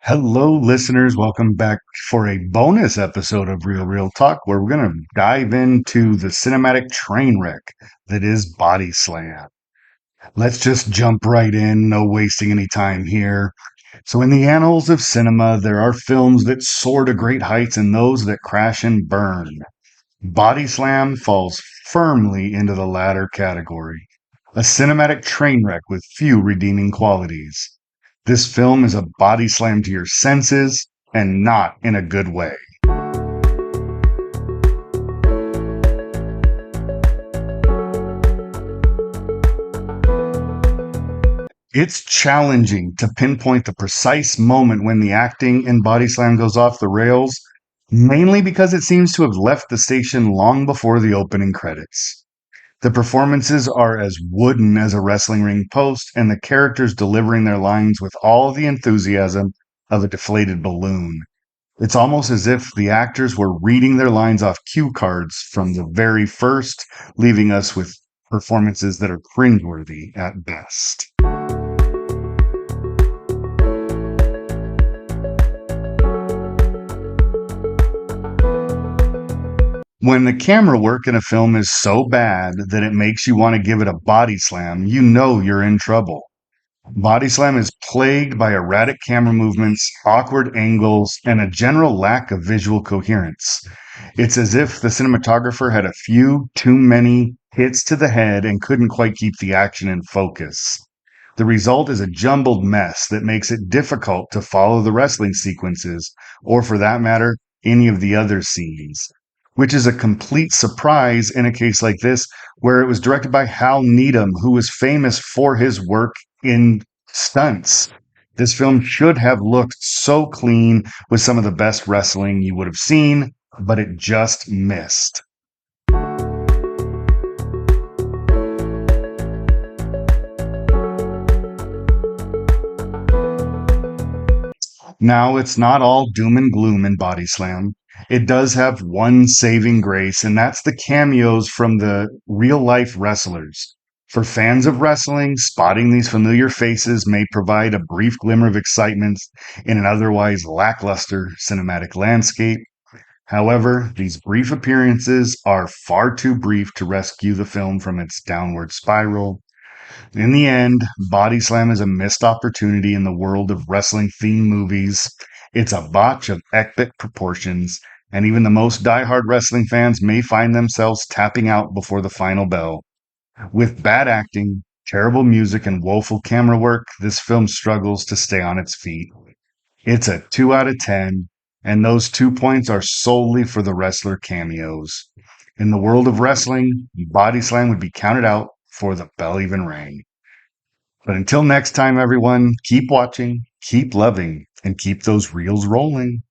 Hello, listeners. Welcome back for a bonus episode of Real Talk, where we're going to dive into the cinematic train wreck that is Body Slam. Let's just jump right in, no wasting any time here. So, in the annals of cinema, there are films that soar to great heights and those that crash and burn. Body Slam falls firmly into the latter category, a cinematic train wreck with few redeeming qualities. This film is a body slam to your senses, and not in a good way. It's challenging to pinpoint the precise moment when the acting in Body Slam goes off the rails, mainly because it seems to have left the station long before the opening credits. The performances are as wooden as a wrestling ring post, and the characters delivering their lines with all the enthusiasm of a deflated balloon. It's almost as if the actors were reading their lines off cue cards from the very first, leaving us with performances that are cringe-worthy at best. When the camera work in a film is so bad that it makes you want to give it a body slam, you know you're in trouble. Body Slam is plagued by erratic camera movements, awkward angles, and a general lack of visual coherence. It's as if the cinematographer had a few too many hits to the head and couldn't quite keep the action in focus. The result is a jumbled mess that makes it difficult to follow the wrestling sequences, or for that matter, any of the other scenes, which is a complete surprise in a case like this, where it was directed by Hal Needham, who was famous for his work in stunts. This film should have looked so clean with some of the best wrestling you would have seen, but it just missed. Now, it's not all doom and gloom in Body Slam. It does have one saving grace, and that's the cameos from the real life wrestlers. For fans of wrestling, spotting these familiar faces may provide a brief glimmer of excitement in an otherwise lackluster cinematic landscape. However, these brief appearances are far too brief to rescue the film from its downward spiral. In the end, Body Slam is a missed opportunity in the world of wrestling themed movies. It's a botch of epic proportions, and even the most diehard wrestling fans may find themselves tapping out before the final bell. With bad acting, terrible music, and woeful camera work, this film struggles to stay on its feet. It's a 2 out of 10, and those 2 points are solely for the wrestler cameos. In the world of wrestling, Body Slam would be counted out before the bell even rang. But until next time, everyone, keep watching, keep loving, and keep those reels rolling.